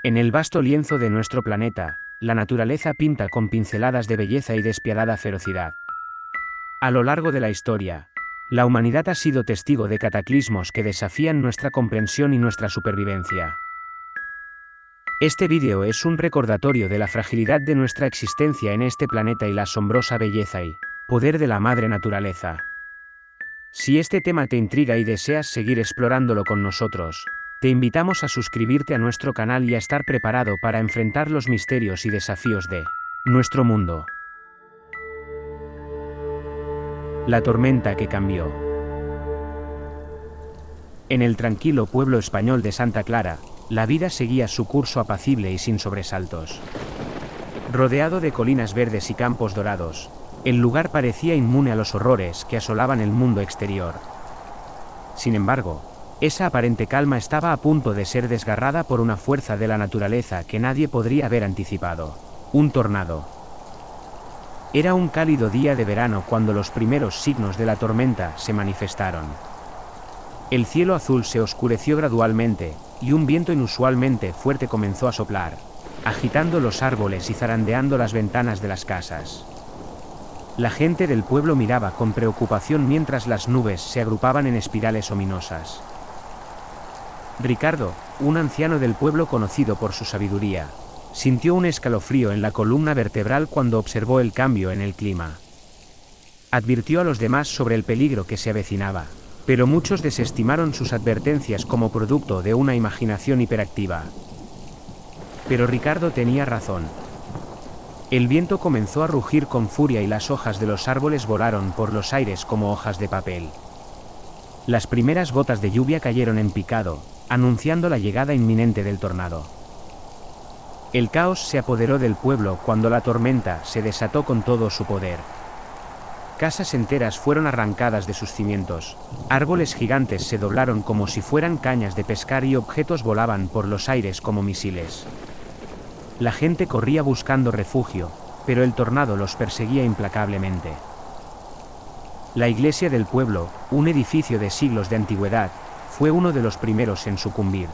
En el vasto lienzo de nuestro planeta, la naturaleza pinta con pinceladas de belleza y despiadada ferocidad. A lo largo de la historia, la humanidad ha sido testigo de cataclismos que desafían nuestra comprensión y nuestra supervivencia. Este vídeo es un recordatorio de la fragilidad de nuestra existencia en este planeta y la asombrosa belleza y poder de la madre naturaleza. Si este tema te intriga y deseas seguir explorándolo con nosotros, te invitamos a suscribirte a nuestro canal y a estar preparado para enfrentar los misterios y desafíos de nuestro mundo. La tormenta que cambió. En el tranquilo pueblo español de Santa Clara, la vida seguía su curso apacible y sin sobresaltos. Rodeado de colinas verdes y campos dorados, el lugar parecía inmune a los horrores que asolaban el mundo exterior. Sin embargo, esa aparente calma estaba a punto de ser desgarrada por una fuerza de la naturaleza que nadie podría haber anticipado: un tornado. Era un cálido día de verano cuando los primeros signos de la tormenta se manifestaron. El cielo azul se oscureció gradualmente, y un viento inusualmente fuerte comenzó a soplar, agitando los árboles y zarandeando las ventanas de las casas. La gente del pueblo miraba con preocupación mientras las nubes se agrupaban en espirales ominosas. Ricardo, un anciano del pueblo conocido por su sabiduría, sintió un escalofrío en la columna vertebral cuando observó el cambio en el clima. Advirtió a los demás sobre el peligro que se avecinaba, pero muchos desestimaron sus advertencias como producto de una imaginación hiperactiva. Pero Ricardo tenía razón. El viento comenzó a rugir con furia y las hojas de los árboles volaron por los aires como hojas de papel. Las primeras gotas de lluvia cayeron en picado, anunciando la llegada inminente del tornado. El caos se apoderó del pueblo cuando la tormenta se desató con todo su poder. Casas enteras fueron arrancadas de sus cimientos, árboles gigantes se doblaron como si fueran cañas de pescar y objetos volaban por los aires como misiles. La gente corría buscando refugio, pero el tornado los perseguía implacablemente. La iglesia del pueblo, un edificio de siglos de antigüedad, fue uno de los primeros en sucumbir.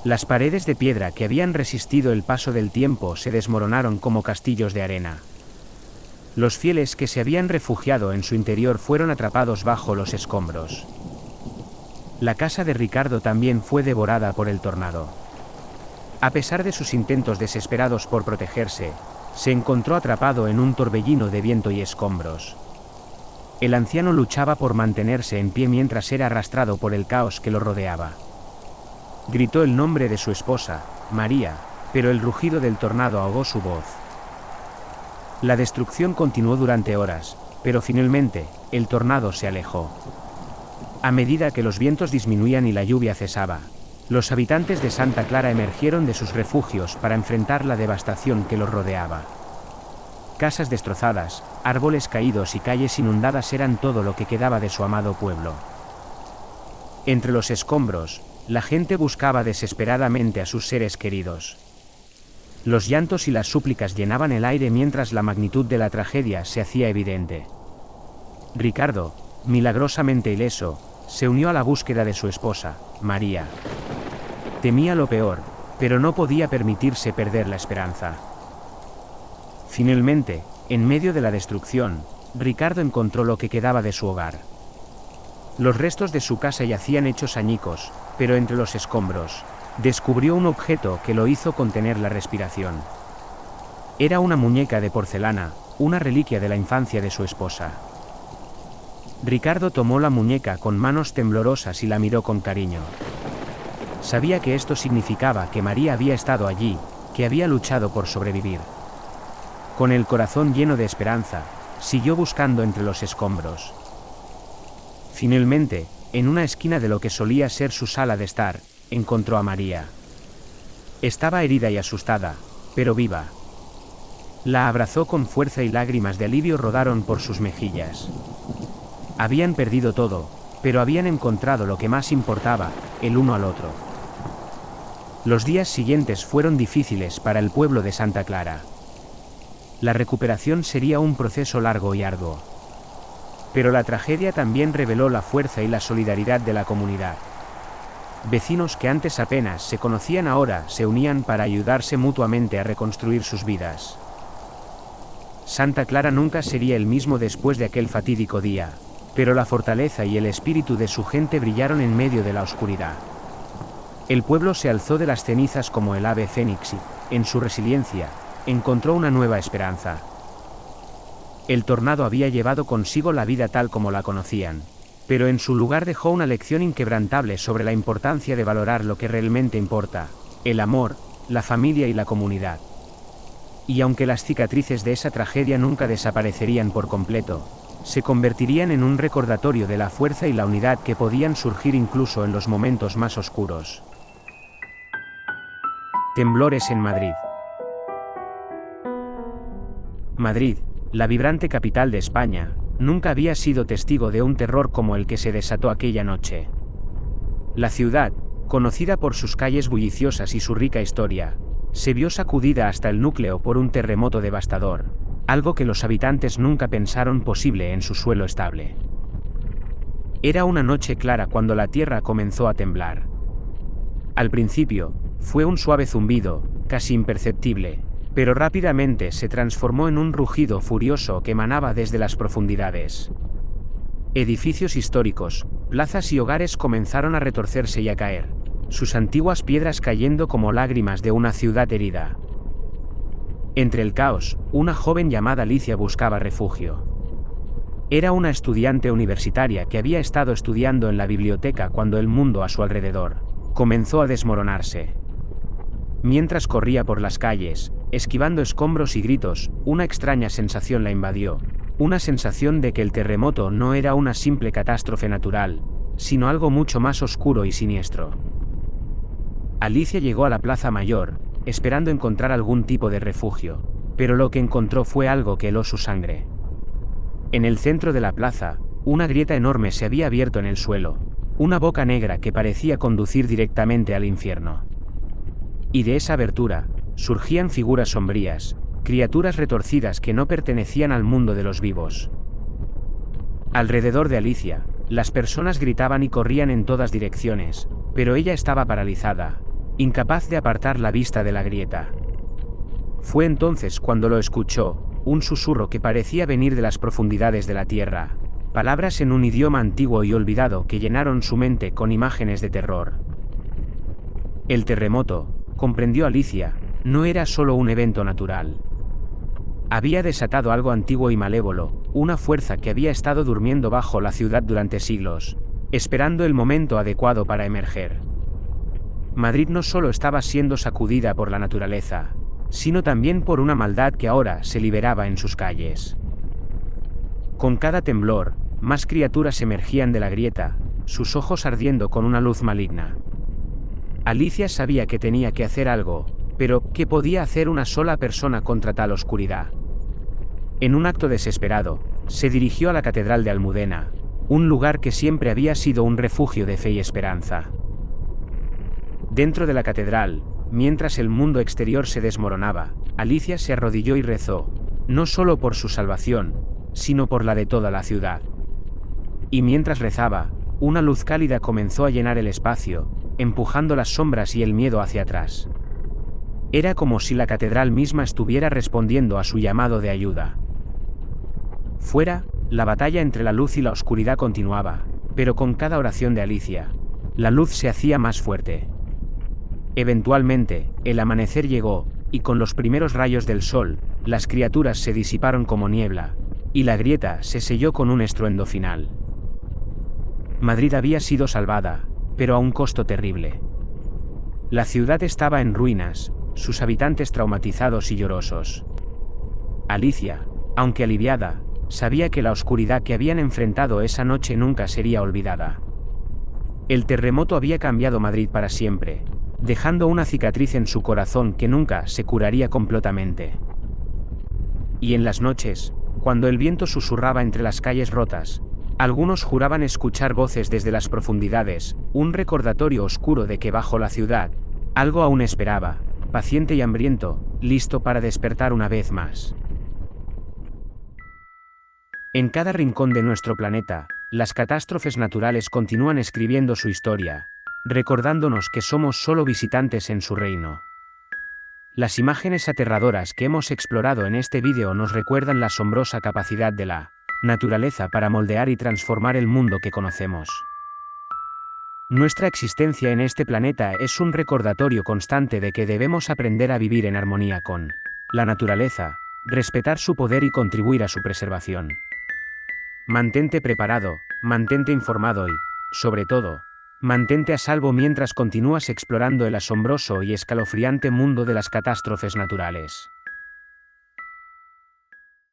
Las paredes de piedra que habían resistido el paso del tiempo se desmoronaron como castillos de arena. Los fieles que se habían refugiado en su interior fueron atrapados bajo los escombros. La casa de Ricardo también fue devorada por el tornado. A pesar de sus intentos desesperados por protegerse, se encontró atrapado en un torbellino de viento y escombros. El anciano luchaba por mantenerse en pie mientras era arrastrado por el caos que lo rodeaba. Gritó el nombre de su esposa, María, pero el rugido del tornado ahogó su voz. La destrucción continuó durante horas, pero finalmente, el tornado se alejó. A medida que los vientos disminuían y la lluvia cesaba, los habitantes de Santa Clara emergieron de sus refugios para enfrentar la devastación que los rodeaba. Casas destrozadas, árboles caídos y calles inundadas eran todo lo que quedaba de su amado pueblo. Entre los escombros, la gente buscaba desesperadamente a sus seres queridos. Los llantos y las súplicas llenaban el aire mientras la magnitud de la tragedia se hacía evidente. Ricardo, milagrosamente ileso, se unió a la búsqueda de su esposa, María. Temía lo peor, pero no podía permitirse perder la esperanza. Finalmente, en medio de la destrucción, Ricardo encontró lo que quedaba de su hogar. Los restos de su casa yacían hechos añicos, pero entre los escombros, descubrió un objeto que lo hizo contener la respiración. Era una muñeca de porcelana, una reliquia de la infancia de su esposa. Ricardo tomó la muñeca con manos temblorosas y la miró con cariño. Sabía que esto significaba que María había estado allí, que había luchado por sobrevivir. Con el corazón lleno de esperanza, siguió buscando entre los escombros. Finalmente, en una esquina de lo que solía ser su sala de estar, encontró a María. Estaba herida y asustada, pero viva. La abrazó con fuerza y lágrimas de alivio rodaron por sus mejillas. Habían perdido todo, pero habían encontrado lo que más importaba, el uno al otro. Los días siguientes fueron difíciles para el pueblo de Santa Clara. La recuperación sería un proceso largo y arduo. Pero la tragedia también reveló la fuerza y la solidaridad de la comunidad. Vecinos que antes apenas se conocían ahora se unían para ayudarse mutuamente a reconstruir sus vidas. Santa Clara nunca sería el mismo después de aquel fatídico día, pero la fortaleza y el espíritu de su gente brillaron en medio de la oscuridad. El pueblo se alzó de las cenizas como el ave fénix y, en su resiliencia, encontró una nueva esperanza. El tornado había llevado consigo la vida tal como la conocían, pero en su lugar dejó una lección inquebrantable sobre la importancia de valorar lo que realmente importa: el amor, la familia y la comunidad. Y aunque las cicatrices de esa tragedia nunca desaparecerían por completo, se convertirían en un recordatorio de la fuerza y la unidad que podían surgir incluso en los momentos más oscuros. Temblores en Madrid. Madrid, la vibrante capital de España, nunca había sido testigo de un terror como el que se desató aquella noche. La ciudad, conocida por sus calles bulliciosas y su rica historia, se vio sacudida hasta el núcleo por un terremoto devastador, algo que los habitantes nunca pensaron posible en su suelo estable. Era una noche clara cuando la tierra comenzó a temblar. Al principio, fue un suave zumbido, casi imperceptible, pero rápidamente se transformó en un rugido furioso que emanaba desde las profundidades. Edificios históricos, plazas y hogares comenzaron a retorcerse y a caer, sus antiguas piedras cayendo como lágrimas de una ciudad herida. Entre el caos, una joven llamada Alicia buscaba refugio. Era una estudiante universitaria que había estado estudiando en la biblioteca cuando el mundo a su alrededor comenzó a desmoronarse. Mientras corría por las calles, esquivando escombros y gritos, una extraña sensación la invadió, una sensación de que el terremoto no era una simple catástrofe natural, sino algo mucho más oscuro y siniestro. Alicia llegó a la Plaza Mayor, esperando encontrar algún tipo de refugio, pero lo que encontró fue algo que heló su sangre. En el centro de la plaza, una grieta enorme se había abierto en el suelo, una boca negra que parecía conducir directamente al infierno. Y de esa abertura, surgían figuras sombrías, criaturas retorcidas que no pertenecían al mundo de los vivos. Alrededor de Alicia, las personas gritaban y corrían en todas direcciones, pero ella estaba paralizada, incapaz de apartar la vista de la grieta. Fue entonces cuando lo escuchó, un susurro que parecía venir de las profundidades de la tierra, palabras en un idioma antiguo y olvidado que llenaron su mente con imágenes de terror. El terremoto, comprendió Alicia, no era solo un evento natural. Había desatado algo antiguo y malévolo, una fuerza que había estado durmiendo bajo la ciudad durante siglos, esperando el momento adecuado para emerger. Madrid no solo estaba siendo sacudida por la naturaleza, sino también por una maldad que ahora se liberaba en sus calles. Con cada temblor, más criaturas emergían de la grieta, sus ojos ardiendo con una luz maligna. Alicia sabía que tenía que hacer algo, pero ¿qué podía hacer una sola persona contra tal oscuridad? En un acto desesperado, se dirigió a la Catedral de Almudena, un lugar que siempre había sido un refugio de fe y esperanza. Dentro de la catedral, mientras el mundo exterior se desmoronaba, Alicia se arrodilló y rezó, no solo por su salvación, sino por la de toda la ciudad. Y mientras rezaba, una luz cálida comenzó a llenar el espacio, empujando las sombras y el miedo hacia atrás. Era como si la catedral misma estuviera respondiendo a su llamado de ayuda. Fuera, la batalla entre la luz y la oscuridad continuaba, pero con cada oración de Alicia, la luz se hacía más fuerte. Eventualmente, el amanecer llegó, y con los primeros rayos del sol, las criaturas se disiparon como niebla, y la grieta se selló con un estruendo final. Madrid había sido salvada, pero a un costo terrible. La ciudad estaba en ruinas, sus habitantes traumatizados y llorosos. Alicia, aunque aliviada, sabía que la oscuridad que habían enfrentado esa noche nunca sería olvidada. El terremoto había cambiado Madrid para siempre, dejando una cicatriz en su corazón que nunca se curaría completamente. Y en las noches, cuando el viento susurraba entre las calles rotas, algunos juraban escuchar voces desde las profundidades, un recordatorio oscuro de que bajo la ciudad, algo aún esperaba, paciente y hambriento, listo para despertar una vez más. En cada rincón de nuestro planeta, las catástrofes naturales continúan escribiendo su historia, recordándonos que somos solo visitantes en su reino. Las imágenes aterradoras que hemos explorado en este vídeo nos recuerdan la asombrosa capacidad de la naturaleza para moldear y transformar el mundo que conocemos. Nuestra existencia en este planeta es un recordatorio constante de que debemos aprender a vivir en armonía con la naturaleza, respetar su poder y contribuir a su preservación. Mantente preparado, mantente informado y, sobre todo, mantente a salvo mientras continúas explorando el asombroso y escalofriante mundo de las catástrofes naturales.